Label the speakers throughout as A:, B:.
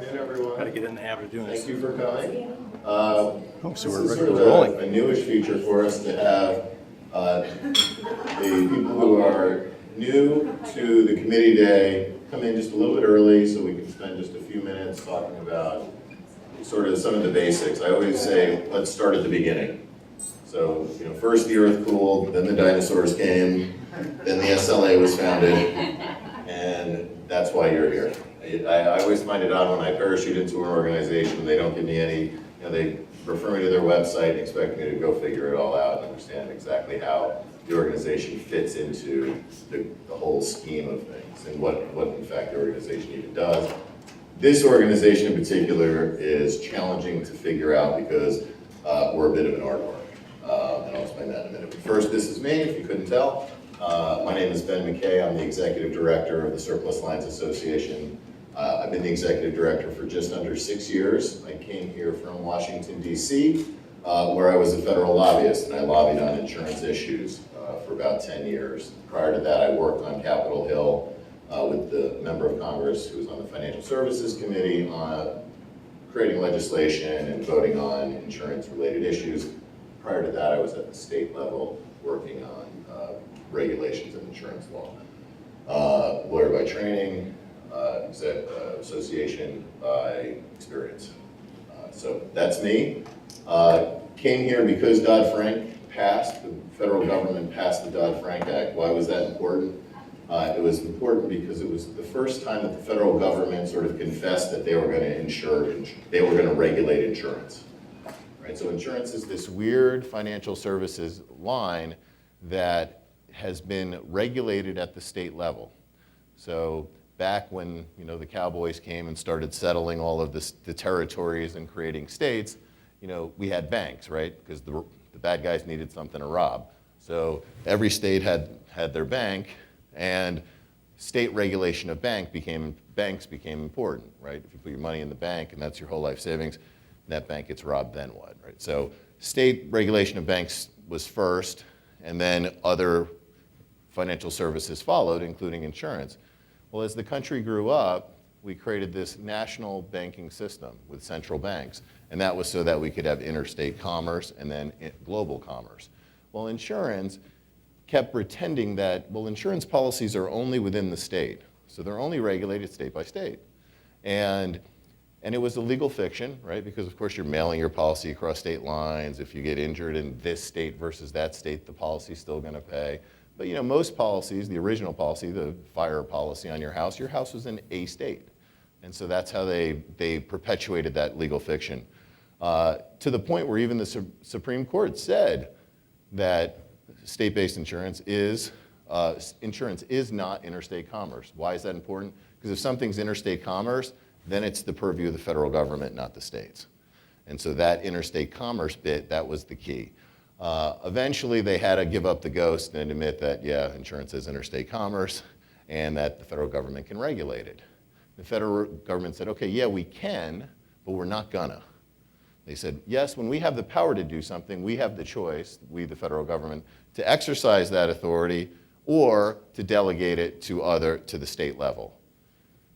A: afternoon, everyone.
B: Got to get in the habit of doing this.
A: Thank you for coming.
B: Oh, so
A: This
B: we're
A: is sort of
B: rolling.
A: a newish feature for us to have the people who are new to the committee day come in just a little bit early so we can spend just a few minutes talking about sort of some of the basics. I always say, let's start at the beginning. So, first the earth cooled, then the dinosaurs came, then the SLA was founded, and that's why you're here. I always find it odd when I parachute into an organization, they don't give me any, they refer me to their website and expect me to go figure it all out and understand exactly how the organization fits into the whole scheme of things and what in fact the organization even does. This organization in particular is challenging to figure out because we're a bit of an art form, and I'll explain that in a minute. But first, this is me, if you couldn't tell. My name is Ben McKay. I'm the Executive Director of the Surplus Lines Association. I've been the Executive Director for just under 6 years. I came here from Washington, D.C., where I was a federal lobbyist, and I lobbied on insurance issues for about 10 years. Prior to that, I worked on Capitol Hill with the member of Congress who was on the Financial Services Committee on creating legislation and voting on insurance-related issues. Prior to that, I was at the state level working on regulations and insurance law. Lawyer by training, association by experience. So that's me. Came here because Dodd-Frank passed, the federal government passed the Dodd-Frank Act. Why was that important? It was important because it was the first time that the federal government sort of confessed that they were going to regulate insurance. Right? So insurance is this weird financial services line that has been regulated at the state level. So back when the cowboys came and started settling all of the territories and creating states, we had banks, right? Because the bad guys needed something to rob. So every state had their bank, and state regulation of banks became important, right? If you put your money in the bank and that's your whole life savings, and that bank gets robbed, then what, right? So state regulation of banks was first, and then other financial services followed, including insurance. Well, as the country grew up, we created this national banking system with central banks, and that was so that we could have interstate commerce and then global commerce. Well, insurance kept pretending that, insurance policies are only within the state, so they're only regulated state by state. And it was a legal fiction, right? Because of course you're mailing your policy across state lines. If you get injured in this state versus that state, the policy's still gonna pay. But most policies, the original policy, the fire policy on your house was in a state. And so that's how they perpetuated that legal fiction. To the point where even the Supreme Court said that state-based insurance is not interstate commerce. Why is that important? Because if something's interstate commerce, then it's the purview of the federal government, not the states. And so that interstate commerce bit, that was the key. Eventually, they had to give up the ghost and admit that, yeah, insurance is interstate commerce and that the federal government can regulate it. The federal government said, okay, yeah, we can, but we're not gonna. They said, yes, when we have the power to do something, we have the choice, we, the federal government, to exercise that authority or to delegate it to the state level.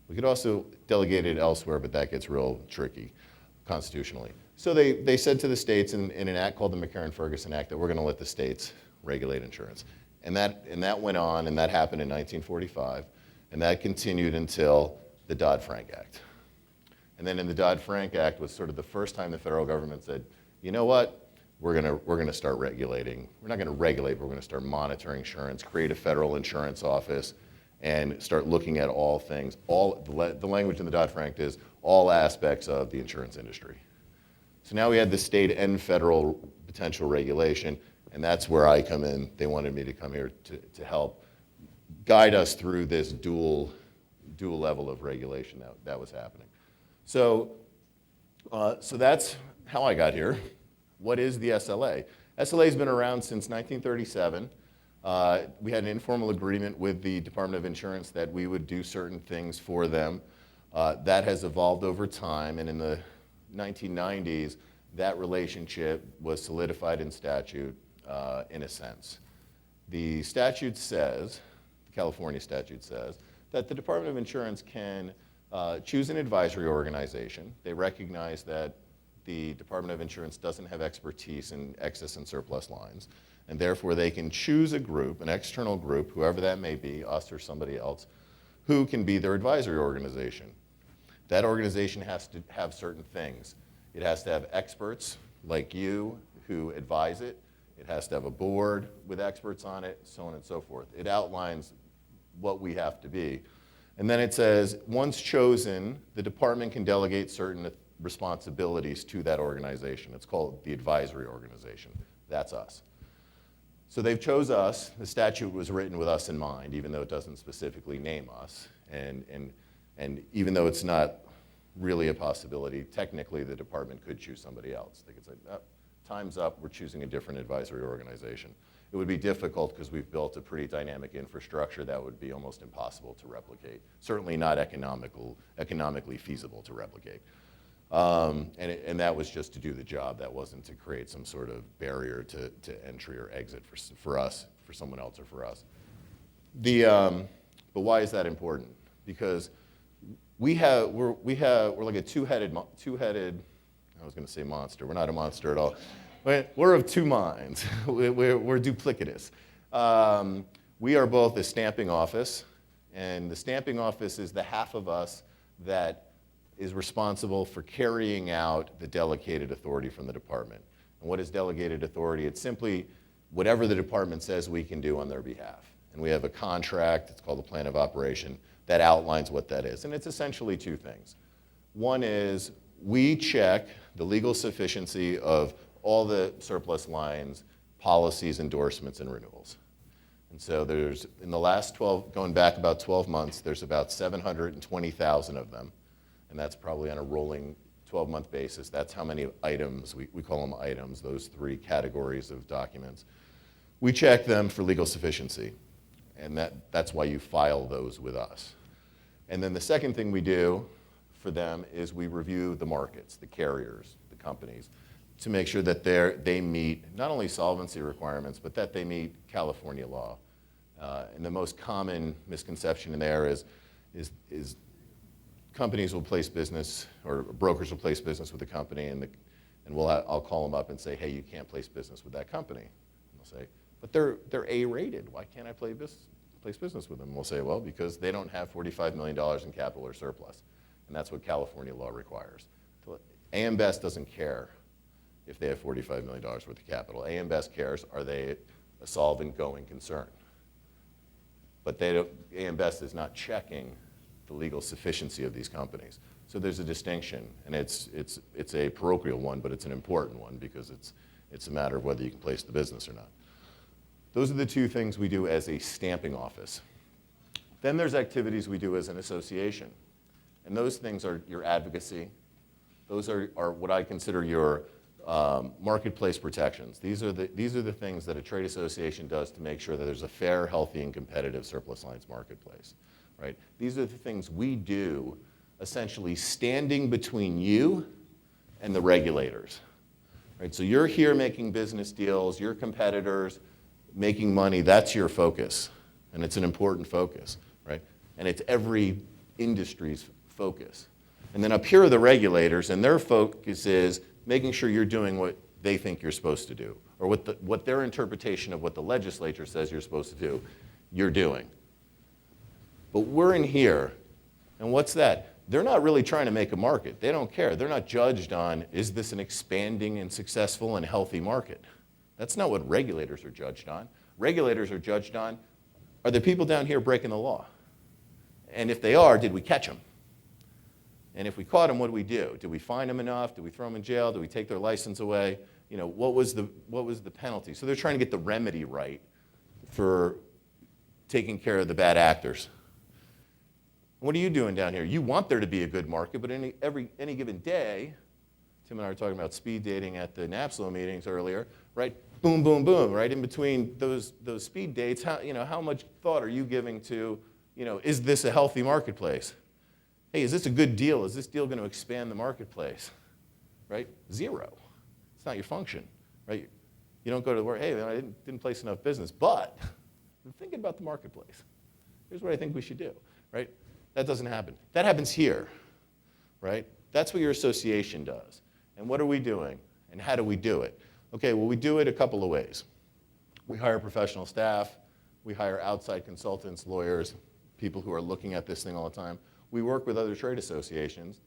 A: We could also delegate it elsewhere, but that gets real tricky constitutionally. So they said to the states in an act called the McCarran-Ferguson Act that we're going to let the states regulate insurance. And that went on, and that happened in 1945, and that continued until the Dodd-Frank Act. And then in the Dodd-Frank Act was sort of the first time the federal government said, you know what, we're going to start regulating. We're not going to regulate, but we're going to start monitoring insurance, create a federal insurance office, and start looking at all things. The language in the Dodd-Frank is all aspects of the insurance industry. So now we had the state and federal potential regulation, and that's where I come in. They wanted me to come here to help guide us through this dual level of regulation that was happening. So that's how I got here. What is the SLA? SLA has been around since 1937. We had an informal agreement with the Department of Insurance that we would do certain things for them. That has evolved over time, and in the 1990s, that relationship was solidified in statute in a sense. The statute says, the California statute says, that the Department of Insurance can choose an advisory organization. They recognize that the Department of Insurance doesn't have expertise in excess and surplus lines, and therefore they can choose a group, an external group, whoever that may be, us or somebody else, who can be their advisory organization. That organization has to have certain things. It has to have experts like you who advise it. It has to have a board with experts on it, so on and so forth. It outlines what we have to be. And then it says, once chosen, the department can delegate certain responsibilities to that organization. It's called the advisory organization. That's us. So they've chose us. The statute was written with us in mind, even though it doesn't specifically name us. And even though it's not really a possibility, technically the department could choose somebody else. They could say, oh, time's up, we're choosing a different advisory organization. It would be difficult because we've built a pretty dynamic infrastructure that would be almost impossible to replicate. Certainly not economically feasible to replicate. And that was just to do the job. That wasn't to create some sort of barrier to entry or exit for us, for someone else, or for us. But why is that important? Because we're like a two-headed, I was going to say monster. We're not a monster at all. We're of two minds. We're duplicitous. We are both a stamping office, and the stamping office is the half of us that is responsible for carrying out the delegated authority from the department. And what is delegated authority? It's simply whatever the department says we can do on their behalf. And we have a contract, it's called the plan of operation, that outlines what that is. And it's essentially two things. One is we check the legal sufficiency of all the surplus lines, policies, endorsements, and renewals. And so there's, in the last 12, going back about 12 months, there's about 720,000 of them. And that's probably on a rolling 12-month basis. That's how many items, we call them items, those three categories of documents. We check them for legal sufficiency. And that's why you file those with us. And then the second thing we do for them is we review the markets, the carriers, the companies, to make sure that they meet not only solvency requirements, but that they meet California law. And the most common misconception in there is companies will place business, or brokers will place business with a company, and I'll call them up and say, hey, you can't place business with that company. And they'll say, but they're A-rated. Why can't I place business with them? And we'll say, well, because they don't have $45 million in capital or surplus. And that's what California law requires. AM Best doesn't care if they have $45 million worth of capital. AM Best cares, are they a solvent going concern? But AM Best is not checking the legal sufficiency of these companies. So there's a distinction, and it's a parochial one, but it's an important one because it's a matter of whether you can place the business or not. Those are the two things we do as a stamping office. Then there's activities we do as an association. And those things are your advocacy. Those are what I consider your marketplace protections. These are the things that a trade association does to make sure that there's a fair, healthy, and competitive surplus lines marketplace. Right? These are the things we do essentially standing between you and the regulators. Right? So you're here making business deals, your competitors making money, that's your focus. And it's an important focus. Right? And it's every industry's focus. And then up here are the regulators, and their focus is making sure you're doing what they think you're supposed to do, or what their interpretation of what the legislature says you're supposed to do, you're doing. But we're in here, and what's that? They're not really trying to make a market. They don't care. They're not judged on, is this an expanding and successful and healthy market? That's not what regulators are judged on. Regulators are judged on, are the people down here breaking the law? And if they are, did we catch them? And if we caught them, what do we do? Did we fine them enough? Did we throw them in jail? Did we take their license away? You know, what was the penalty? So they're trying to get the remedy right for taking care of the bad actors. What are you doing down here? You want there to be a good market, but any given day, Tim and I were talking about speed dating at the NAPSLO meetings earlier, right? Boom, boom, boom, right? In between those speed dates, how much thought are you giving to, is this a healthy marketplace? Hey, is this a good deal? Is this deal going to expand the marketplace? Right? Zero. It's not your function, right? You don't go to work, hey, man, I didn't place enough business, but I'm thinking about the marketplace. Here's what I think we should do, right?
C: That doesn't happen. That happens here, right? That's what your association does. And what are we doing? And how do we do it? Okay, well, we do it a couple of ways. We hire professional staff. We hire outside consultants, lawyers, people who are looking at this thing all the time. We work with other trade associations,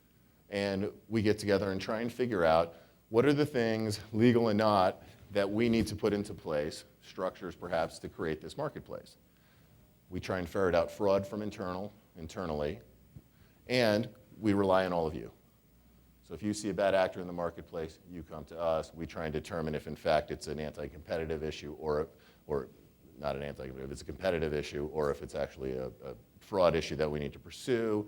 C: and we get together and try and figure out what are the things, legal and not, that we need to put into place, structures perhaps, to create this marketplace. We try and ferret out fraud from internally, and we rely on all of you. So if you see a bad actor in the marketplace, you come to us. We try and determine if, in fact, it's an anti-competitive issue or not an anti-competitive, it's a competitive issue, or if it's actually a fraud issue that we need to pursue.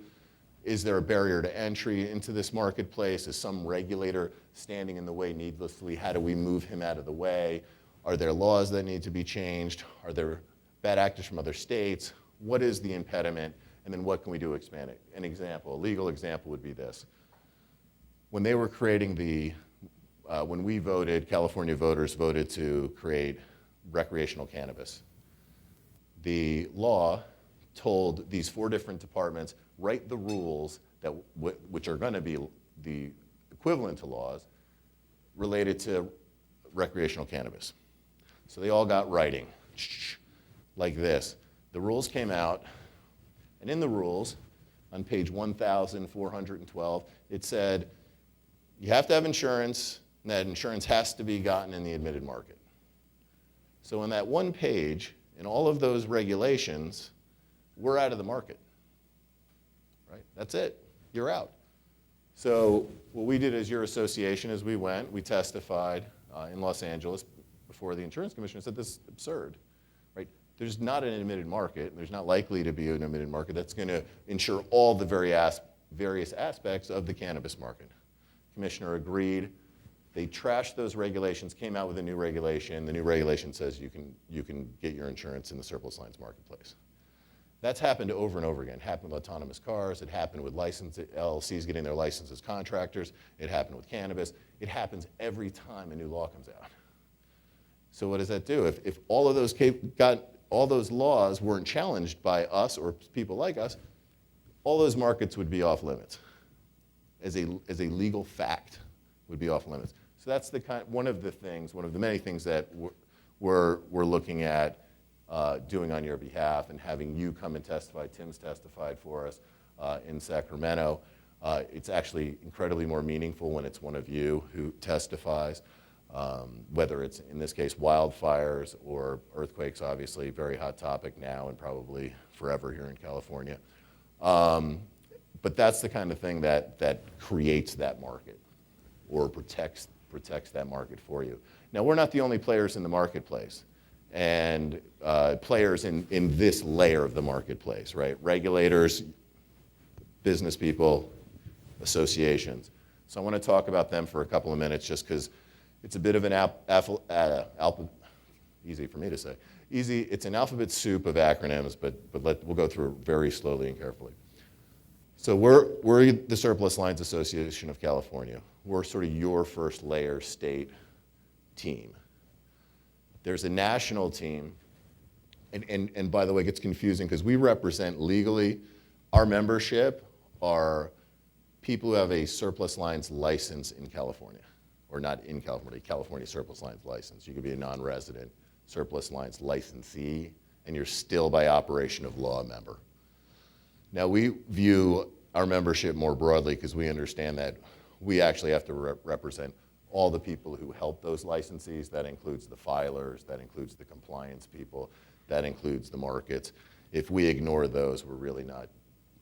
C: Is there a barrier to entry into this marketplace? Is some regulator standing in the way needlessly? How do we move him out of the way? Are there laws that need to be changed? Are there bad actors from other states? What is the impediment? And then what can we do to expand it? An example, a legal example would be this. When they were creating when we voted, California voters voted to create recreational cannabis. The law told these 4 different departments, write the rules that which are going to be the equivalent to laws related to recreational cannabis. So they all got writing, like this. The rules came out, and in the rules, on page 1,412, it said, you have to have insurance, and that insurance has to be gotten in the admitted market. So in that one page, in all of those regulations, we're out of the market, right? That's it, you're out. So what we did as your association is we testified in Los Angeles before the insurance commissioner, said this is absurd, right? There's not an admitted market, there's not likely to be an admitted market that's gonna insure all the various aspects of the cannabis market. Commissioner agreed. They trashed those regulations, came out with a new regulation. The new regulation says you can get your insurance in the surplus lines marketplace. That's happened over and over again. It happened with autonomous cars. It happened with LLCs getting their license as contractors. It happened with cannabis. It happens every time a new law comes out. So what does that do? If all of those laws weren't challenged by us or people like us, all those markets would be off limits. As a legal fact, would be off limits. So that's one of the many things that we're looking at doing on your behalf and having you come and testify. Tim's testified for us in Sacramento. It's actually incredibly more meaningful when it's one of you who testifies, whether it's, in this case, wildfires or earthquakes, obviously, very hot topic now and probably forever here in California. But that's the kind of thing that creates that market or protects that market for you. Now, we're not the only players in the marketplace and players in this layer of the marketplace, right? Regulators, business people, associations. So I want to talk about them for a couple of minutes just because it's a bit of an easy for me to say. It's an alphabet soup of acronyms, but we'll go through it very slowly and carefully. So we're the Surplus Lines Association of California. We're sort of your first layer state team. There's a national team, and by the way, it gets confusing because we represent legally, our membership are people who have a surplus lines license in California, or not in California, California surplus lines license. You could be a non-resident surplus lines licensee, and you're still by operation of law a member. Now, we view our membership more broadly because we understand that we actually have to represent all the people who help those licensees. That includes the filers, that includes the compliance people, that includes the markets. If we ignore those, we're really not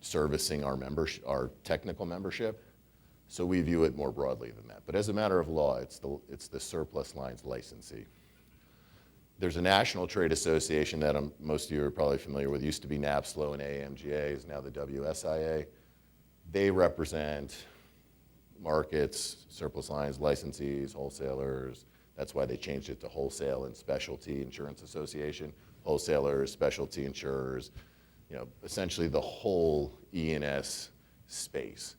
C: servicing our technical membership. So we view it more broadly than that. But as a matter of law, it's the surplus lines licensee. There's a national trade association that most of you are probably familiar with. It used to be NAPSLO and AMGA, is now the WSIA. They represent markets, surplus lines, licensees, wholesalers. That's why they changed it to Wholesale and Specialty Insurance Association. Wholesalers, specialty insurers, essentially the whole E&S space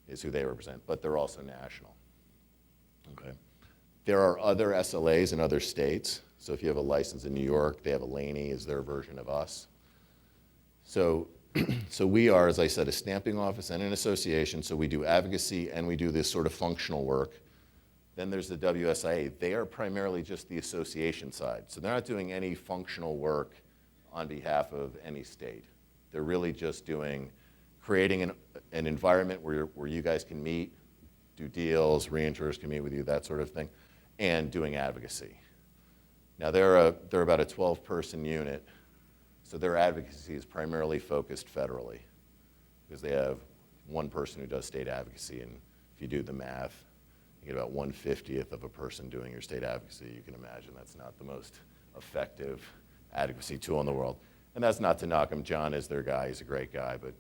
C: is who they represent, but they're also national. Okay. There are other SLAs in other states. So if you have a license in New York, they have a Laney as their version of us. So So we are, as I said, a stamping office and an association, so we do advocacy and we do this sort of functional work. Then there's the WSIA. They are primarily just the association side. So they're not doing any functional work on behalf of any state. They're really just creating an environment where you guys can meet, do deals, reinsurers can meet with you, that sort of thing, and doing advocacy. Now they're about a 12-person unit, so their advocacy is primarily focused federally because they have one person who does state advocacy, and if you do the math, you get about 1/50th of a person doing your state advocacy. You can imagine that's not the most effective advocacy tool in the world. And that's not to knock him. John is their guy. He's a great guy, but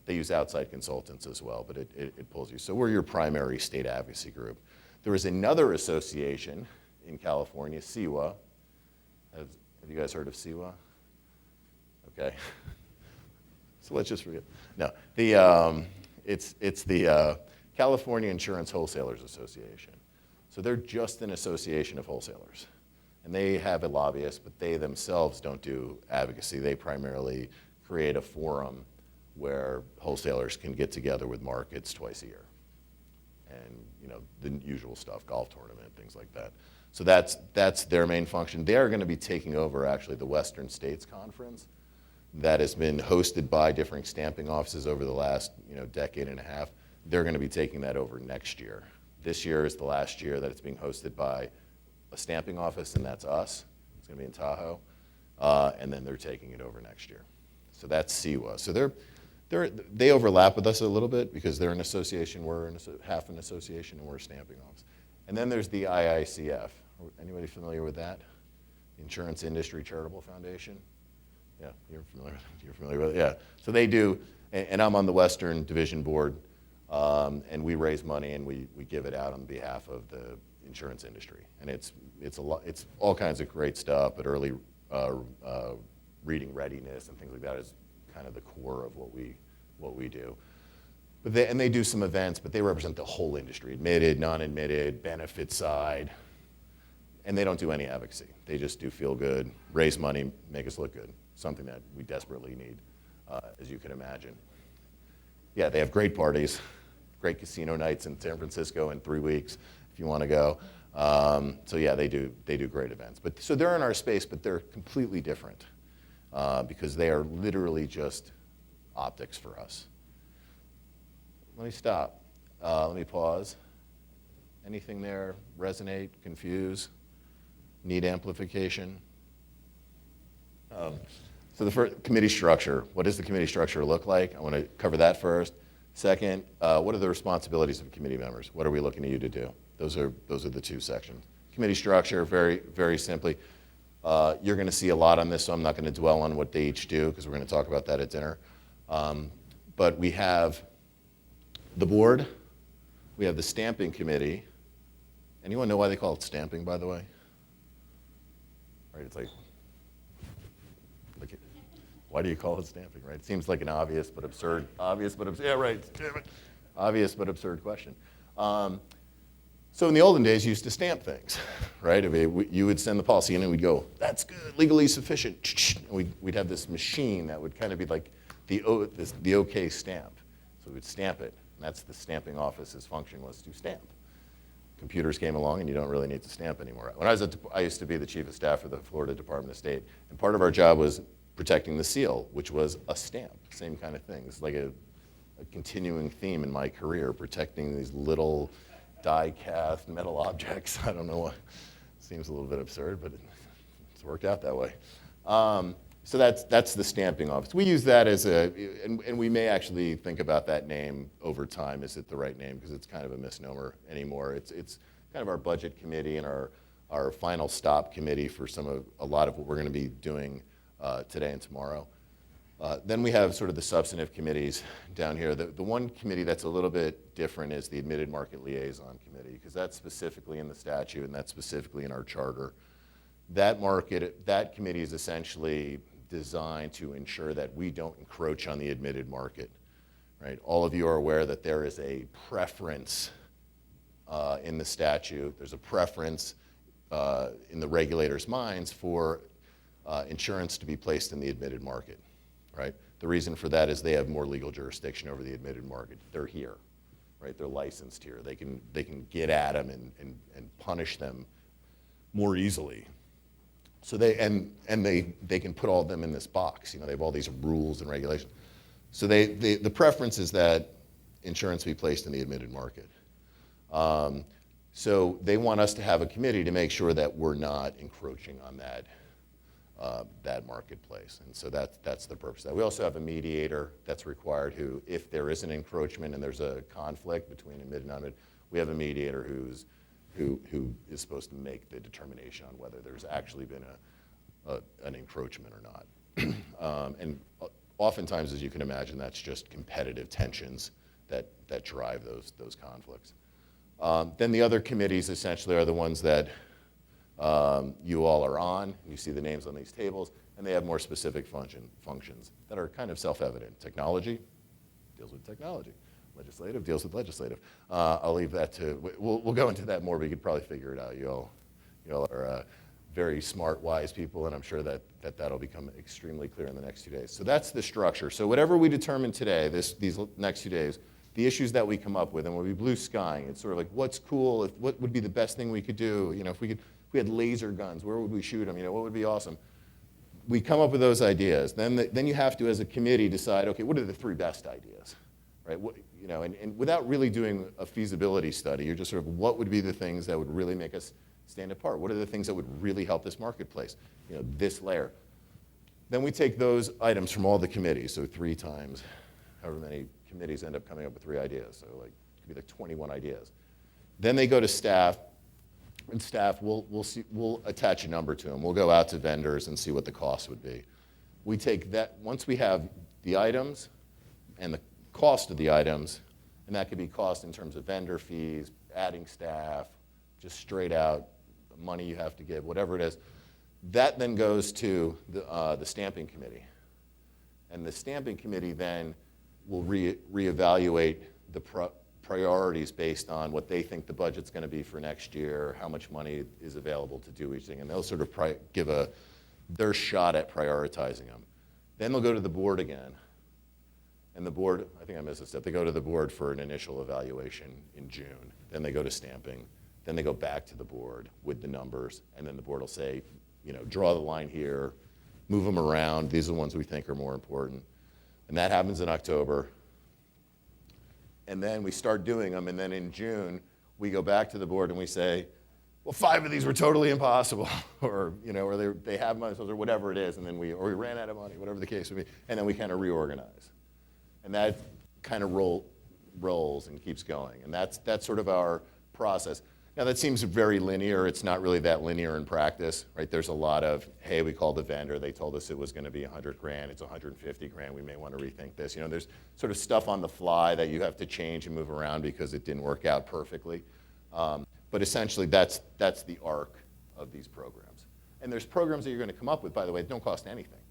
C: they use outside consultants as well, but it pulls you. So we're your primary state advocacy group. There is another association in California, CEWA. Have you guys heard of CEWA? Okay. So let's just forget. No, it's the California Insurance Wholesalers Association. So they're just an association of wholesalers. And they have a lobbyist, but they themselves don't do advocacy. They primarily create a forum where wholesalers can get together with markets twice a year. And the usual stuff, golf tournament, things like that. So that's their main function. They are going to be taking over actually the Western States Conference that has been hosted by different stamping offices over the last decade and a half. They're going to be taking that over next year. This year is the last year that it's being hosted by a stamping office, and that's us. It's going to be in Tahoe. And then they're taking it over next year. So that's CEWA. So they overlap with us a little bit because they're an association, we're half an association, and we're a stamping office. And then there's the IICF. Anybody familiar with that? Insurance Industry Charitable Foundation? Yeah, you're familiar with it? Yeah. So they do, and I'm on the Western Division Board, and we raise money and we give it out on behalf of the insurance industry. And it's all kinds of great stuff, but early reading readiness and things like that is kind of the core of what we do. But they do some events, but they represent the whole industry, admitted, non-admitted, benefit side, and they don't do any advocacy. They just do feel good, raise money, make us look good, something that we desperately need, as you can imagine. Yeah, they have great parties, great casino nights in San Francisco in 3 weeks if you want to go. So yeah, they do great events. So they're in our space, but they're completely different because they are literally just optics for us. Let me stop. Let me pause. Anything there resonate, confuse, need amplification? So the first, committee structure. What does the committee structure look like? I want to cover that first. Second, what are the responsibilities of committee members? What are we looking at you to do? Those are the two sections. Committee structure, very, very simply. You're going to see a lot on this, so I'm not going to dwell on what they each do because we're going to talk about that at dinner. But we have the board, we have the stamping committee. Anyone know why they call it stamping, by the way? Right, it's like why do you call it stamping, right? It seems like an obvious but absurd question. So in the olden days, you used to stamp things, right? I mean, you would send the policy in and we'd go, that's good, legally sufficient. And we'd have this machine that would kind of be like the OK stamp. So we would stamp it. And that's the stamping office's function, was to stamp. Computers came along and you don't really need to stamp anymore. When I used to be the chief of staff for the Florida Department of State, and part of our job was protecting the seal, which was a stamp, same kind of thing. It's like a continuing theme in my career, protecting these little die-cast metal objects. I don't know why. Seems a little bit absurd, but it's worked out that way. So that's the stamping office. We use that as and we may actually think about that name over time. Is it the right name? Because it's kind of a misnomer anymore. It's kind of our budget committee and our final stop committee for a lot of what we're going to be doing today and tomorrow. Then we have sort of the substantive committees down here. The one committee that's a little bit different is the Admitted Market Liaison Committee, because that's specifically in the statute and that's specifically in our charter. That committee is essentially designed to ensure that we don't encroach on the admitted market, right? All of you are aware that there is a preference in the statute. There's a preference in the regulators' minds for insurance to be placed in the admitted market. right? The reason for that is they have more legal jurisdiction over the admitted market. They're here, right? They're licensed here. They can get at them and punish them more easily. So they can put all of them in this box. They have all these rules and regulations. So the preference is that insurance be placed in the admitted market. So they want us to have a committee to make sure that we're not encroaching on that marketplace. And so that's the purpose of that. We also have a mediator that's required who, if there is an encroachment and there's a conflict between admitted and non-admitted, we have a mediator who is supposed to make the determination on whether there's actually been an encroachment or not. And oftentimes, as you can imagine, that's just competitive tensions that drive those conflicts. Then the other committees essentially are the ones that you all are on. You see the names on these tables, and they have more specific functions that are kind of self-evident. Technology deals with technology. Legislative deals with legislative. I'll leave that to, we'll go into that more, but you could probably figure it out. You all are very smart, wise people, and I'm sure that'll become extremely clear in the next 2 days. So that's the structure. So whatever we determine today, these next 2 days, the issues that we come up with, and we'll be blue skying. It's sort of like, what's cool? What would be the best thing we could do? If we had laser guns, where would we shoot them? What would be awesome? We come up with those ideas. Then you have to, as a committee, decide, okay, what are the 3 best ideas, right? And without really doing a feasibility study, you're just sort of, what would be the things that would really make us stand apart? What are the things that would really help this marketplace? This layer. Then we take those items from all the committees, so 3 times, however many committees end up coming up with 3 ideas, so it could be like 21 ideas. Then they go to staff, and staff we'll attach a number to them. We'll go out to vendors and see what the cost would be. We take that, once we have the items and the cost of the items, and that could be cost in terms of vendor fees, adding staff, just straight out money you have to give, whatever it is. That then goes to the stamping committee. And the stamping committee then will reevaluate the priorities based on what they think the budget's going to be for next year, how much money is available to do each thing, and they'll sort of give their shot at prioritizing them. Then they'll go to the board again, and the board, I think I missed a step, they go to the board for an initial evaluation in June. Then they go to stamping. Then they go back to the board with the numbers, and then the board will say, draw the line here, move them around, these are the ones we think are more important. And that happens in October. And then we start doing them, and then in June, we go back to the board and we say, well, 5 of these were totally impossible, or they have money, or whatever it is, and then we ran out of money, whatever the case would be, and then we kind of reorganize. And that kind of rolls and keeps going. And that's sort of our process. Now that seems very linear. It's not really that linear in practice, right? There's a lot of, hey, we called the vendor. They told us it was going to be $100,000. It's $150,000. We may want to rethink this. There's sort of stuff on the fly that you have to change and move around because it didn't work out perfectly. But essentially, that's the arc of these programs. And there's programs that you're going to come up with, by the way, that don't cost anything,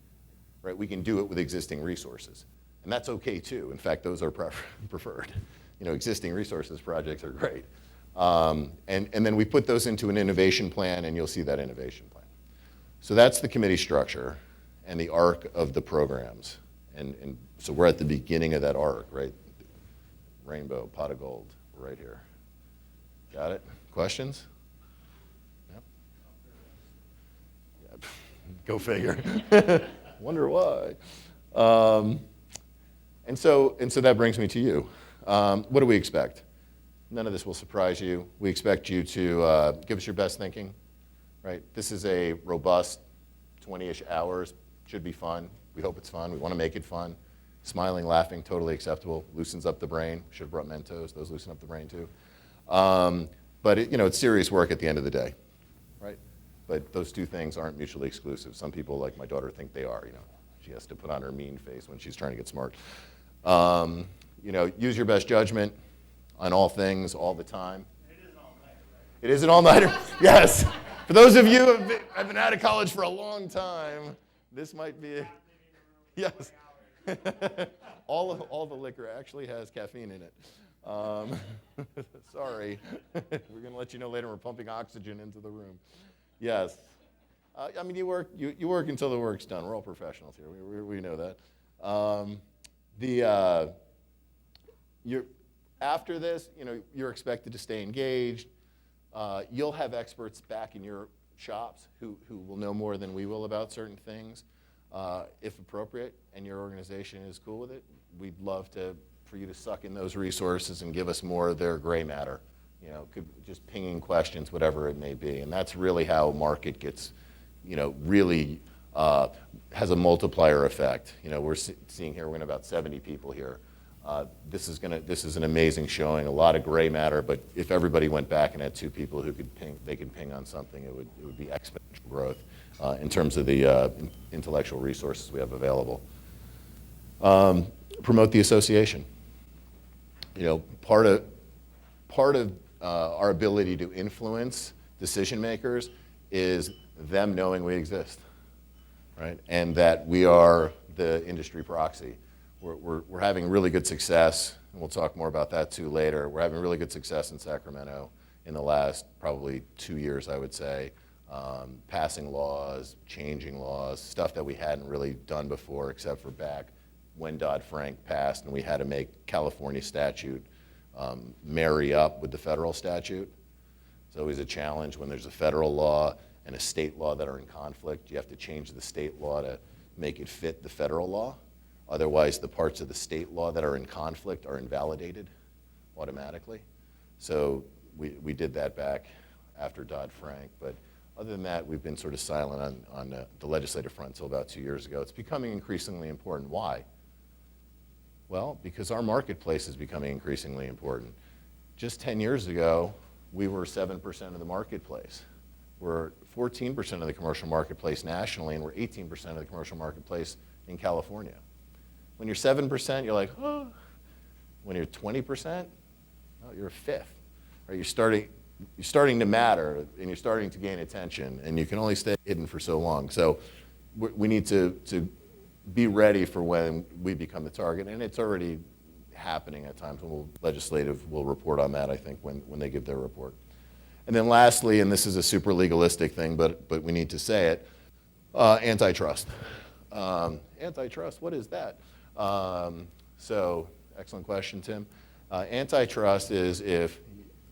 C: right? We can do it with existing resources. And that's okay, too. In fact, those are preferred. Existing resources projects are great. And then we put those into an innovation plan, and you'll see that innovation plan. So that's the committee structure and the arc of the programs. And so we're at the beginning of that arc, right? Rainbow, pot of gold, right here. Got it? Questions? Yep. Yeah. Go figure. Wonder why. And so that brings me to you. What do we expect? None of this will surprise you. We expect you to give us your best thinking, right? This is a robust 20-ish hours. Should be fun. We hope it's fun. We want to make it fun. Smiling, laughing, totally acceptable. Loosens up the brain. Should have brought Mentos. Those loosen up the brain too. But it's serious work at the end of the day, right? But those 2 things aren't mutually exclusive. Some people, like my daughter, think they are. She has to put on her mean face when she's trying to get smart. Use your best judgment on all things, all the time.
B: It is an all-nighter, right?
C: It is an all-nighter, yes. For those of you who have been out of college for a long time, this might be, yes. All the liquor actually has caffeine in it. Sorry. We're going to let you know later we're pumping oxygen into the room. Yes. You work until the work's done. We're all professionals here. We know that. You're, after this, you're expected to stay engaged. You'll have experts back in your shops who will know more than we will about certain things, if appropriate, and your organization is cool with it. We'd love for you to suck in those resources and give us more of their gray matter. Could just pinging questions, whatever it may be. And that's really how market gets, really has a multiplier effect. We're seeing here, we're going to about 70 people here. This is an amazing showing, a lot of gray matter, but if everybody went back and had 2 people who could ping on something, it would be exponential growth in terms of the intellectual resources we have available. Promote the association. Part of our ability to influence decision makers is them knowing we exist, right? And that we are the industry proxy. We're having really good success, and we'll talk more about that too later. We're having really good success in Sacramento in the last probably 2 years, I would say, passing laws, changing laws, stuff that we hadn't really done before except for back when Dodd-Frank passed and we had to make California statute marry up with the federal statute. It's always a challenge when there's a federal law and a state law that are in conflict. You have to change the state law to make it fit the federal law. Otherwise, the parts of the state law that are in conflict are invalidated automatically. So we did that back after Dodd-Frank. But other than that, we've been sort of silent on the legislative front until about 2 years ago. It's becoming increasingly important. Why? Well, because our marketplace is becoming increasingly important. Just 10 years ago, we were 7% of the marketplace. We're 14% of the commercial marketplace nationally, and we're 18% of the commercial marketplace in California. When you're 7%, you're like, oh. When you're 20%, well, you're a fifth. Right? You're starting to matter, and you're starting to gain attention, and you can only stay hidden for so long. So we need to be ready for when we become the target, and it's already happening at times. When legislative will report on that, I think, when they give their report. And then lastly, and this is a super legalistic thing, but we need to say it, antitrust. Antitrust, what is that? So, excellent question, Tim. Antitrust is if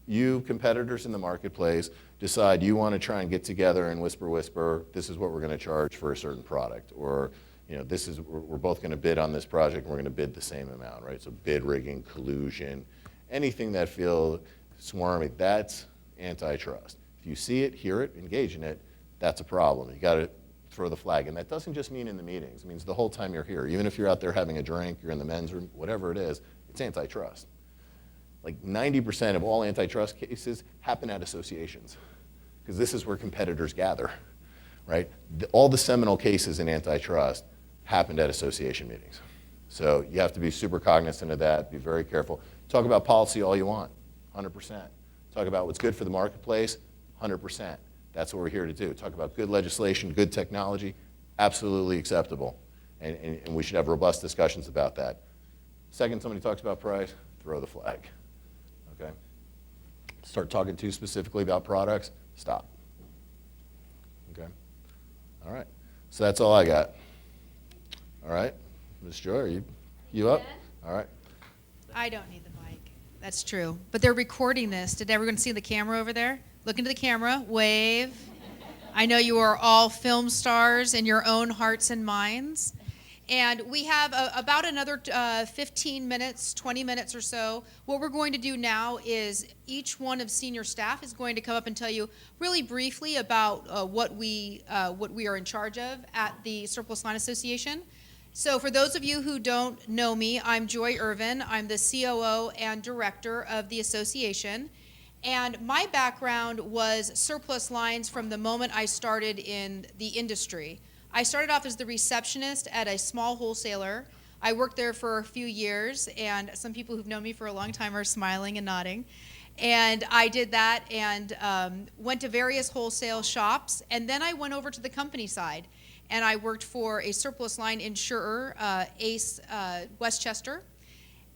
C: you competitors in the marketplace decide you want to try and get together and whisper, this is what we're going to charge for a certain product, or we're both going to bid on this project and we're going to bid the same amount, right? So bid rigging, collusion, anything that feels swarmy, that's antitrust. If you see it, hear it, engage in it, that's a problem. You got to throw the flag. And that doesn't just mean in the meetings. It means the whole time you're here. Even if you're out there having a drink, you're in the men's room, whatever it is, it's antitrust. Like 90% of all antitrust cases happen at associations, because this is where competitors gather, right? All the seminal cases in antitrust happened at association meetings. So you have to be super cognizant of that, be very careful. Talk about policy all you want, 100%. Talk about what's good for the marketplace, 100%. That's what we're here to do. Talk about good legislation, good technology, absolutely acceptable. And we should have robust discussions about that. Second, somebody talks about price, throw the flag, okay? Start talking too specifically about products, stop, okay? All right, so that's all I got. All right, Ms. Joy, are you up? All right.
D: I don't need the mic. That's true. But they're recording this. Did everyone see the camera over there? Look into the camera, wave. I know you are all film stars in your own hearts and minds. And we have about another 15 minutes, 20 minutes or so. What we're going to do now is each one of senior staff is going to come up and tell you really briefly about what we are in charge of at the Surplus Line Association. So for those of you who don't know me, I'm Joy Irvin. I'm the COO and director of the association. And my background was surplus lines from the moment I started in the industry. I started off as the receptionist at a small wholesaler. I worked there for a few years, and some people who've known me for a long time are smiling and nodding. And I did that and went to various wholesale shops, and then I went over to the company side. And I worked for a surplus line insurer, Ace Westchester.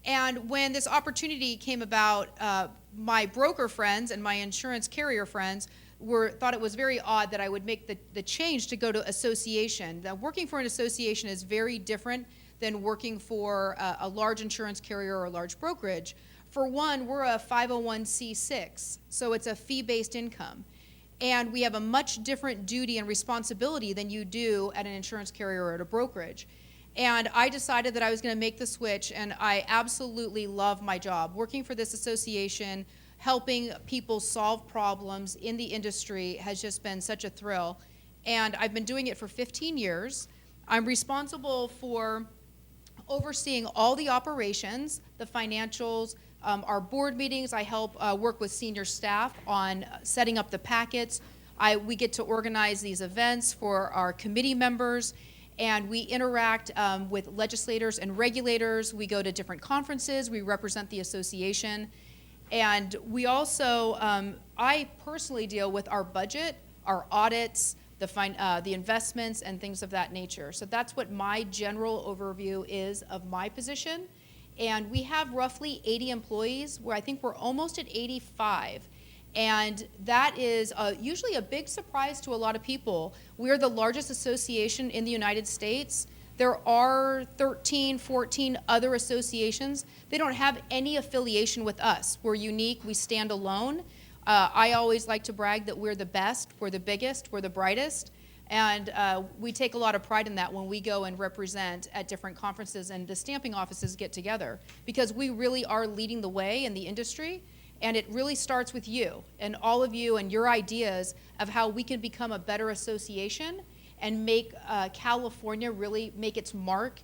D: And when this opportunity came about, my broker friends and my insurance carrier friends thought it was very odd that I would make the change to go to association. Now, working for an association is very different than working for a large insurance carrier or a large brokerage. For one, we're a 501c6, so it's a fee-based income. And we have a much different duty and responsibility than you do at an insurance carrier or at a brokerage. And I decided that I was going to make the switch, and I absolutely love my job. Working for this association, helping people solve problems in the industry has just been such a thrill. And I've been doing it for 15 years. I'm responsible for overseeing all the operations, the financials, our board meetings. I help work with senior staff on setting up the packets. We get to organize these events for our committee members, and we interact with legislators and regulators. We go to different conferences. We represent the association. And we also, I personally deal with our budget, our audits, the investments, and things of that nature. So that's what my general overview is of my position. And we have roughly 80 employees, where I think we're almost at 85. And that is usually a big surprise to a lot of people. We're the largest association in the United States. There are 13, 14 other associations. They don't have any affiliation with us. We're unique, we stand alone. I always like to brag that we're the best, we're the biggest, we're the brightest. And we take a lot of pride in that when we go and represent at different conferences and the stamping offices get together, because we really are leading the way in the industry. And it really starts with you and all of you and your ideas of how we can become a better association and make California really make its mark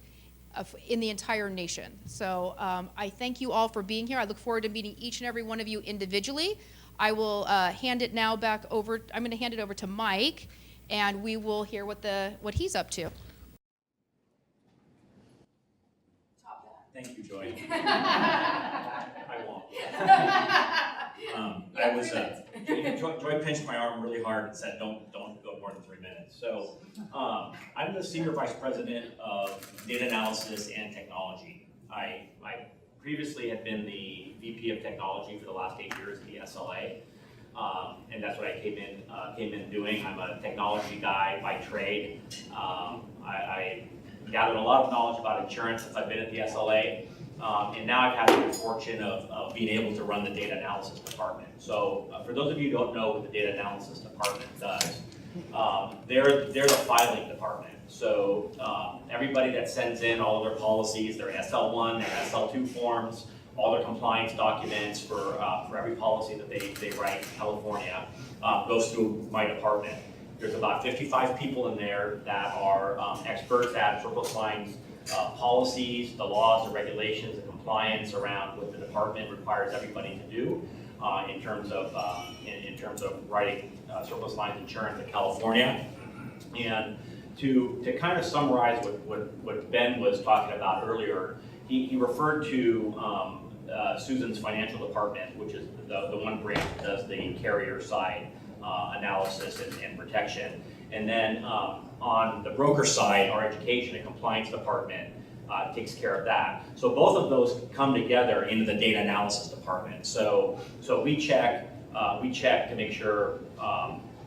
D: in the entire nation. So I thank you all for being here. I look forward to meeting each and every one of you individually. I will hand it now back over. I'm going to hand it over to Mike, and we will hear what he's up to.
E: Thank you, Joy. I won't. Joy pinched my arm really hard and said, don't go more than 3 minutes. So I'm the Senior Vice President of Data Analysis and Technology. I previously had been the VP of Technology for the last 8 years at the SLA. And that's what I came in doing. I'm a technology guy by trade. I gathered a lot of knowledge about insurance since I've been at the SLA. And now I've had the good fortune of being able to run the data analysis department. So for those of you who don't know what the data analysis department does, they're the filing department. So everybody that sends in all of their policies, their SL1, their SL2 forms, all their compliance documents for every policy that they write in California goes through my department. There's about 55 people in there that are experts at surplus lines policies, the laws, the regulations, the compliance around what the department requires everybody to do in terms of writing surplus lines insurance in California. And to kind of summarize what Ben was talking about earlier, he referred to Susan's financial department, which is the one branch that does the carrier side analysis and protection. And then on the broker side, our education and compliance department takes care of that. So both of those come together into the data analysis department. So we check to make sure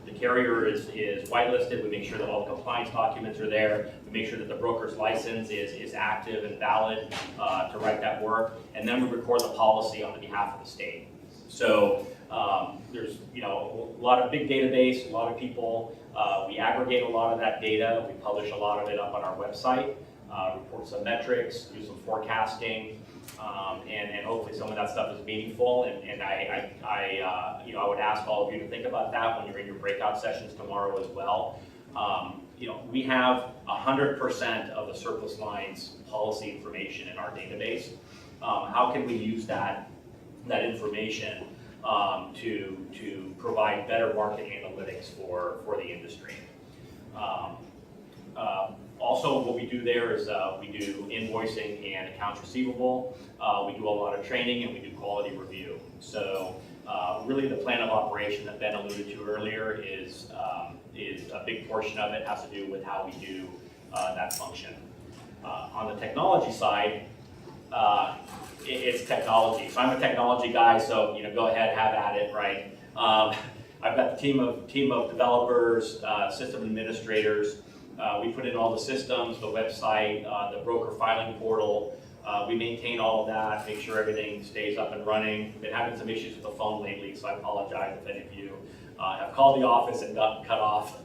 E: the carrier is whitelisted. We make sure that all the compliance documents are there. We make sure that the broker's license is active and valid to write that work. And then we record the policy on the behalf of the state. So there's a lot of big database, a lot of people. We aggregate a lot of that data. We publish a lot of it up on our website, report some metrics, do some forecasting, and hopefully some of that stuff is meaningful. And I would ask all of you to think about that when you're in your breakout sessions tomorrow as well. We have 100% of the surplus lines policy information in our database. How can we use that information to provide better market analytics for the industry? Also, what we do there is we do invoicing and accounts receivable. We do a lot of training and we do quality review. So really the plan of operation that Ben alluded to earlier is a big portion of it has to do with how we do that function. On the technology side, it's technology. So I'm a technology guy, so go ahead, have at it, right? I've got the team of developers, system administrators. We put in all the systems, the website, the broker filing portal. We maintain all of that, make sure everything stays up and running. Been having some issues with the phone lately, so I apologize if any of you have called the office and gotten cut off.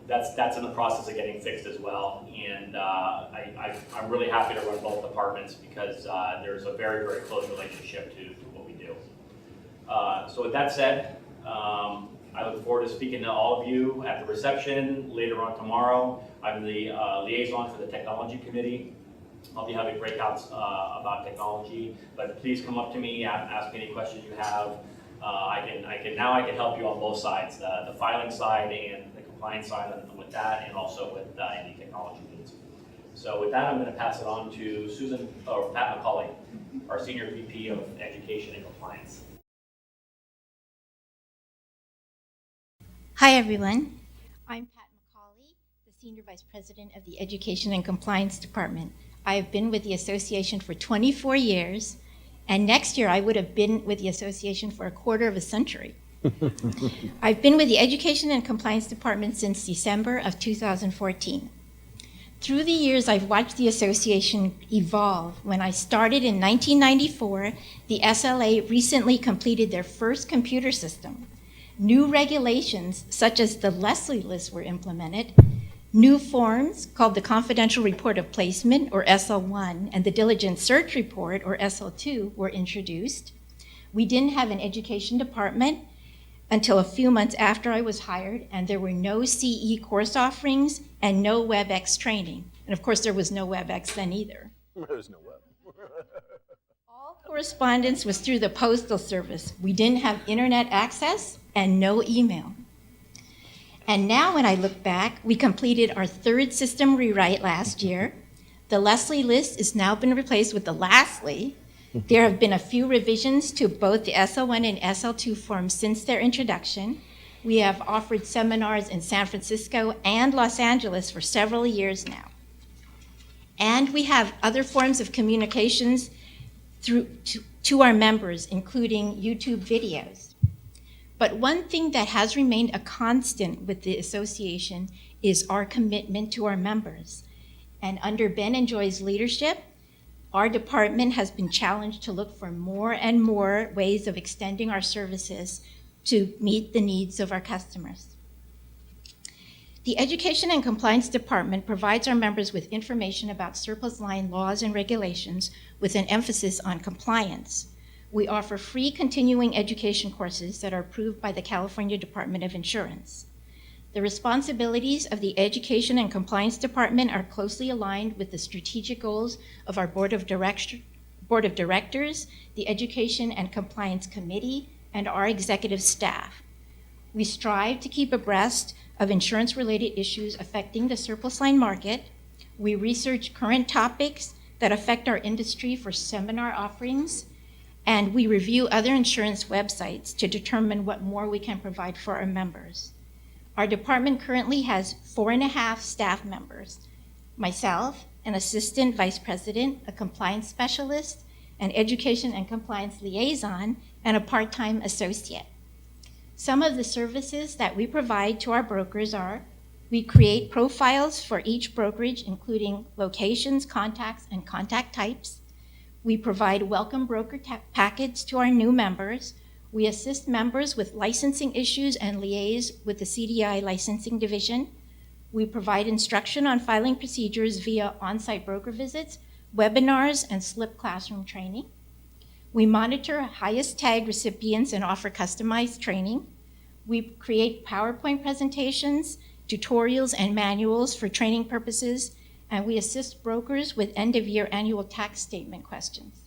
E: That's in the process of getting fixed as well. And I'm really happy to run both departments because there's a very, very close relationship to what we do. So with that said, I look forward to speaking to all of you at the reception later on tomorrow. I'm the liaison for the technology committee. I'll be having breakouts about technology, but please come up to me, ask me any questions you have. I can help you on both sides, the filing side and the compliance side with that, and also with any technology needs. So with that, I'm going to pass it on to Pat McCauley, our Senior VP of Education and Compliance.
F: Hi, everyone. I'm Pat McCauley, the Senior Vice President of the Education and Compliance Department. I have been with the association for 24 years, and next year I would have been with the association for a quarter of a century. I've been with the Education and Compliance Department since December of 2014. Through the years, I've watched the association evolve. When I started in 1994, the SLA recently completed their first computer system. New regulations, such as the Leslie List, were implemented. New forms, called the Confidential Report of Placement, or SL1, and the Diligent Search Report, or SL2, were introduced. We didn't have an education department until a few months after I was hired, and there were no CE course offerings and no WebEx training. And of course, there was no WebEx then either.
C: There's no web.
F: All correspondence was through the Postal Service. We didn't have internet access and no email. And now when I look back, we completed our third system rewrite last year. The Leslie List has now been replaced with the Lastly. There have been a few revisions to both the SL1 and SL2 forms since their introduction. We have offered seminars in San Francisco and Los Angeles for several years now. And we have other forms of communications to our members, including YouTube videos. But one thing that has remained a constant with the association is our commitment to our members. And under Ben and Joy's leadership, our department has been challenged to look for more and more ways of extending our services to meet the needs of our customers. The Education and Compliance Department provides our members with information about surplus line laws and regulations with an emphasis on compliance. We offer free continuing education courses that are approved by the California Department of Insurance. The responsibilities of the Education and Compliance Department are closely aligned with the strategic goals of our Board of Directors, the Education and Compliance Committee, and our executive staff. We strive to keep abreast of insurance-related issues affecting the surplus line market. We research current topics that affect our industry for seminar offerings, and we review other insurance websites to determine what more we can provide for our members. Our department currently has 4.5 staff members, myself, an assistant vice president, a compliance specialist, an education and compliance liaison, and a part-time associate. Some of the services that we provide to our brokers are: we create profiles for each brokerage, including locations, contacts, and contact types. We provide welcome broker packets to our new members. We assist members with licensing issues and liaise with the CDI licensing division. We provide instruction on filing procedures via on-site broker visits, webinars, and SLIP classroom training. We monitor highest tag recipients and offer customized training. We create PowerPoint presentations, tutorials, and manuals for training purposes, and we assist brokers with end-of-year annual tax statement questions.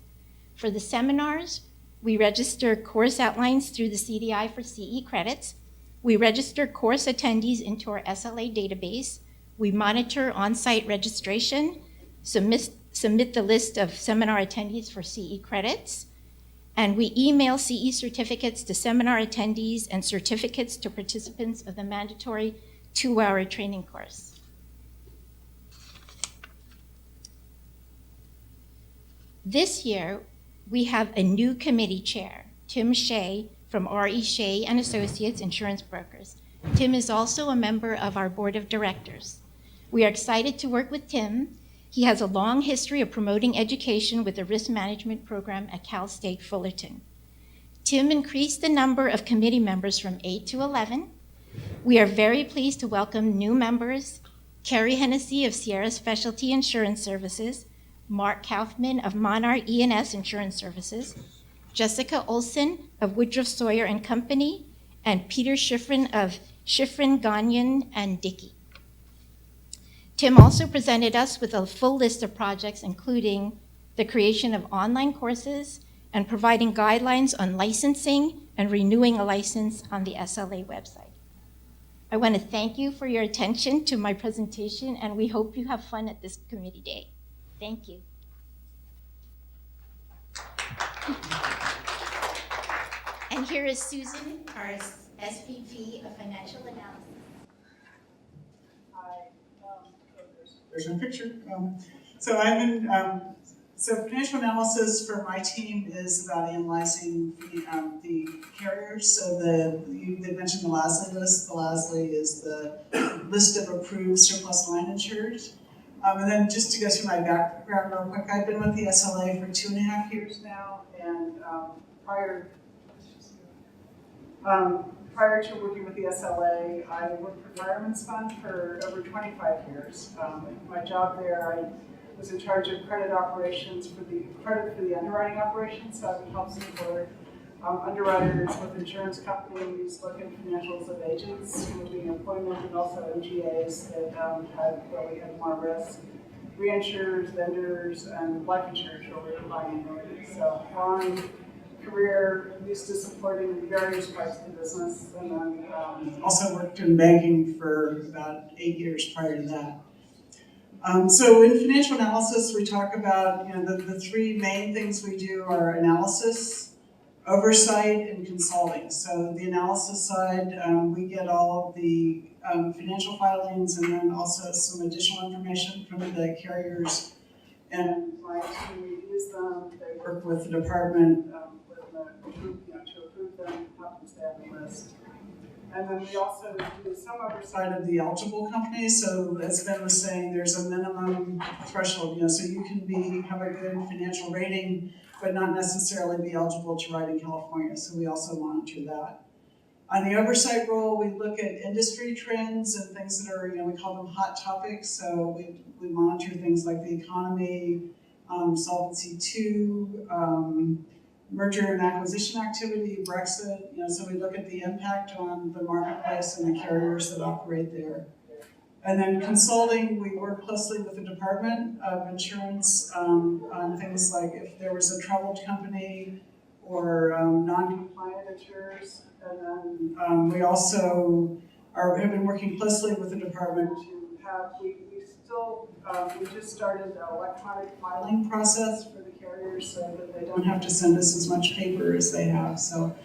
F: For the seminars, we register course outlines through the CDI for CE credits. We register course attendees into our SLA database. We monitor on-site registration, submit the list of seminar attendees for CE credits, and we email CE certificates to seminar attendees and certificates to participants of the mandatory 2-hour training course. This year, we have a new committee chair, Tim Shea from R.E. Shea and Associates Insurance Brokers. Tim is also a member of our board of directors. We are excited to work with Tim. He has a long history of promoting education with the risk management program at Cal State Fullerton. Tim increased the number of committee members from 8 to 11. We are very pleased to welcome new members, Carrie Hennessy of Sierra Specialty Insurance Services, Mark Kaufman of Monarch E&S Insurance Services, Jessica Olson of Woodruff Sawyer and Company, and Peter Schifrin of Schifrin, Gagnon, and Dickey. Tim also presented us with a full list of projects, including the creation of online courses and providing guidelines on licensing and renewing a license on the SLA website. I want to thank you for your attention to my presentation, and we hope you have fun at this committee day. Thank you. And here is Susan, our SVP of Financial Analysis.
G: There's no picture. So financial analysis for my team is about analyzing the carriers. So they mentioned the LASLE list. The LASLE is the list of approved surplus line insurers. And then just to go through my background real quick, I've been with the SLA for 2.5 years now, and prior to working with the SLA, I worked for Fireman's Fund for over 25 years. My job there, I was in charge of credit operations for the underwriting operations, so I would help support underwriters with insurance companies, look at financials of agents moving employment, and also MGAs that where we had more risk, reinsurers, vendors, and life insurers where we were buying annuities. So long career used to supporting various parts of the business, and then also worked in banking for about 8 years prior to that. So in financial analysis, we talk about the three main things we do are analysis, oversight, and consulting. So the analysis side, we get all of the financial filings and then also some additional information from the carriers, and my team reviews them. They work with the department to approve them, help them stay on the list. And then we also do some oversight of the eligible companies. So as Ben was saying, there's a minimum threshold, so you can have a good financial rating, but not necessarily be eligible to write in California. So we also monitor that. On the oversight role, we look at industry trends and things that are, we call them hot topics. So we monitor things like the economy, Solvency II, merger and acquisition activity, Brexit, so we look at the impact on the marketplace and the carriers that operate there. And then consulting, we work closely with the Department of Insurance on things like if there was a troubled company or non-compliant insurers. And then we also have been working closely with the department to have, we just started an electronic filing process for the carriers so that they don't have to send us as much paper as they have. So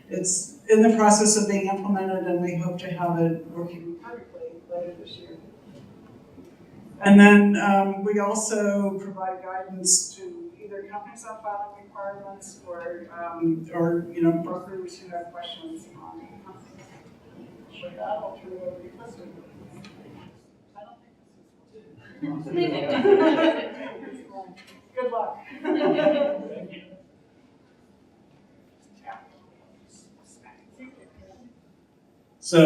G: it's in the process of being implemented, and we hope to have it working perfectly later this year. And then we also provide guidance to either companies on filing requirements or brokers who have questions on companies. With that, I'll turn it over to Kristen. Good luck.
H: So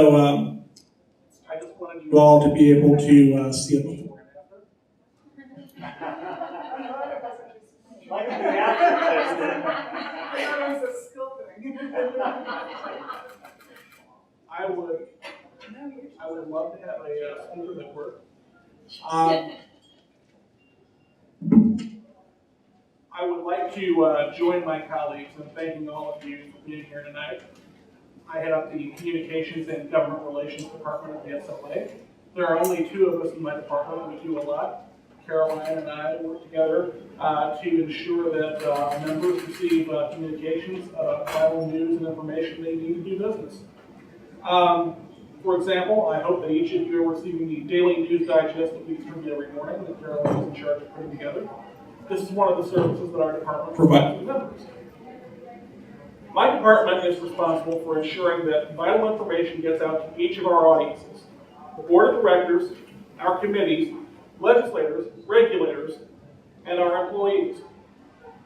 H: I just wanted you all to be able to see it before and after. I would love to have a speaker that works. I would like to join my colleagues in thanking all of you for being here tonight. I head up the Communications and Government Relations Department at the SLA. There are only two of us in my department. We do a lot. Caroline and I work together to ensure that members receive communications, vital news and information they need to do business. For example, I hope that each of you are receiving the daily news digest that we distribute every morning that Caroline is in charge of putting together. This is one of the services that our department provides to members. My department is responsible for ensuring that vital information gets out to each of our audiences. The board of directors, our committees, legislators, regulators, and our employees.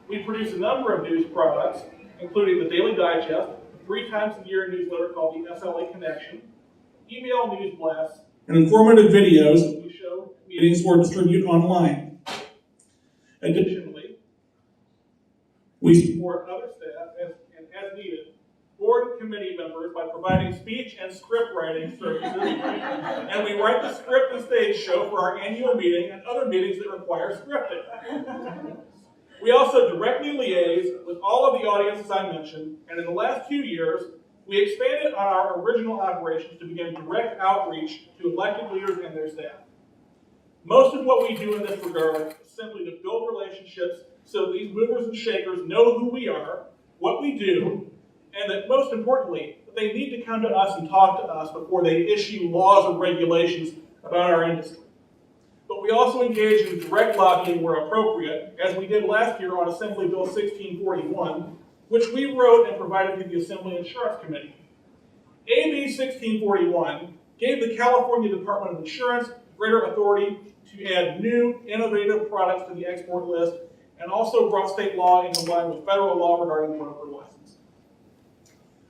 H: We produce a number of news products, including the Daily Digest, a 3 times a year newsletter called the SLA Connection, email news blasts, and informative videos that we show at meetings or distribute online. Additionally, we support other staff as needed, board and committee members by providing speech and script writing services, and we write the script and stage show for our annual meeting and other meetings that require scripting. We also directly liaise with all of the audiences I mentioned, and in the last 2 years, we expanded on our original operations to begin direct outreach to elected leaders and their staff. Most of what we do in this regard is simply to build relationships so these movers and shakers know who we are, what we do, and that most importantly, that they need to come to us and talk to us before they issue laws or regulations about our industry. But we also engage in direct lobbying where appropriate, as we did last year on Assembly Bill 1641, which we wrote and provided to the Assembly Insurance Committee. AB 1641 gave the California Department of Insurance greater authority to add new, innovative products to the export list, and also brought state law into line with federal law regarding broker license.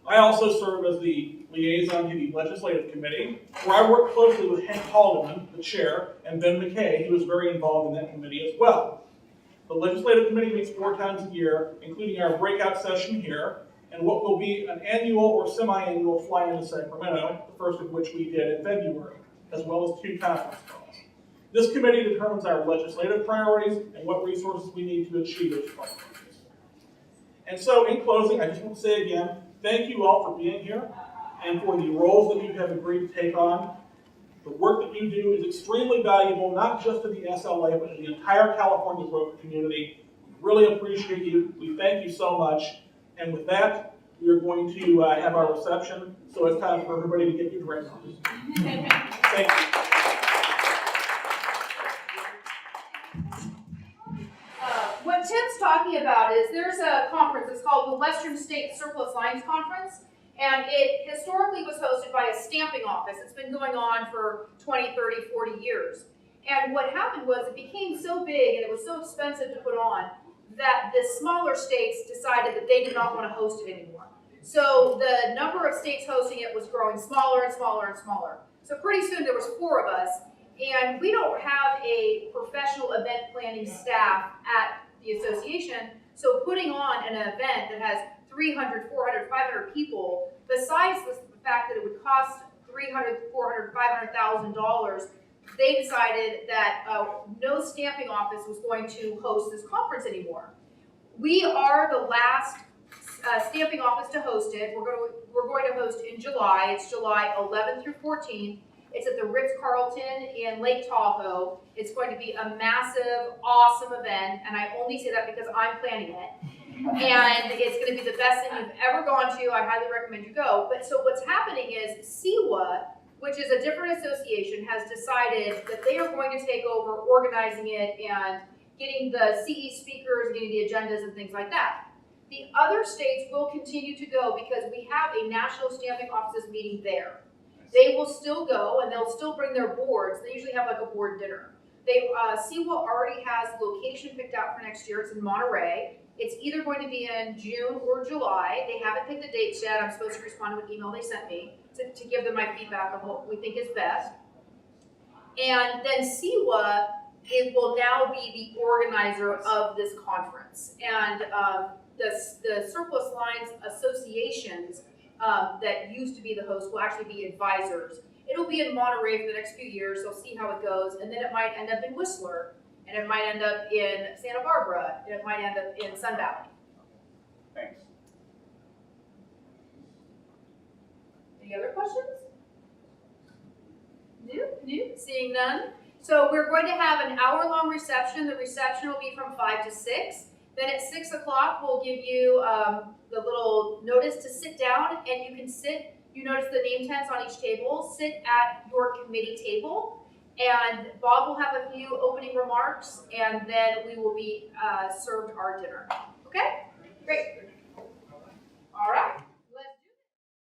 H: I also serve as the liaison to the Legislative Committee, where I work closely with Hank Haldeman, the chair, and Ben McKay, who is very involved in that committee as well. The Legislative Committee meets 4 times a year, including our breakout session here, and what will be an annual or semi-annual fly-in to Sacramento, the first of which we did in February, as well as 2 conference calls. This committee determines our legislative priorities and what resources we need to achieve those priorities. And so, in closing, I just want to say again, thank you all for being here and for the roles that you have agreed to take on. The work that you do is extremely valuable, not just to the SLA, but to the entire California broker community. We really appreciate you. We thank you so much. And with that, we are going to have our reception. So it's time for everybody to get your drinks. Thank you.
I: What Tim's talking about is there's a conference, it's called the Western State Surplus Lines Conference, and it historically was hosted by a stamping office. It's been going on for 20, 30, 40 years. And what happened was it became so big and it was so expensive to put on that the smaller states decided that they did not want to host it anymore. So the number of states hosting it was growing smaller and smaller and smaller. So pretty soon there was 4 of us, and we don't have a professional event planning staff at the association, so putting on an event that has 300, 400, 500 people, besides the fact that it would cost $300, $400, $500,000, they decided that no stamping office was going to host this conference anymore. We are the last stamping office to host it. We're going to host in July. It's July 11th through 14th. It's at the Ritz-Carlton in Lake Tahoe. It's going to be a massive, awesome event, and I only say that because I'm planning it. And it's going to be the best thing you've ever gone to. I highly recommend you go. But so what's happening is CEWA, which is a different association, has decided that they are going to take over organizing it and getting the CE speakers, getting the agendas and things like that. The other states will continue to go because we have a national stamping offices meeting there. They will still go and they'll still bring their boards. They usually have like a board dinner. CEWA already has location picked out for next year. It's in Monterey. It's either going to be in June or July. They haven't picked the dates yet. I'm supposed to respond to an email they sent me to give them my feedback on what we think is best. And then CEWA, it will now be the organizer of this conference. And the surplus lines associations that used to be the host will actually be advisors. It'll be in Monterey for the next few years. They'll see how it goes, and then it might end up in Whistler, and it might end up in Santa Barbara, and it might end up in Sun Valley.
H: Thanks.
I: Any other questions? No? Seeing none. So we're going to have an hour-long reception. The reception will be from 5 to 6. Then at 6 o'clock, we'll give you the little notice to sit down, and you can sit. You notice the name tags on each table. Sit at your committee table, and Bob will have a few opening remarks, and then we will be served our dinner. Okay? Great. All right.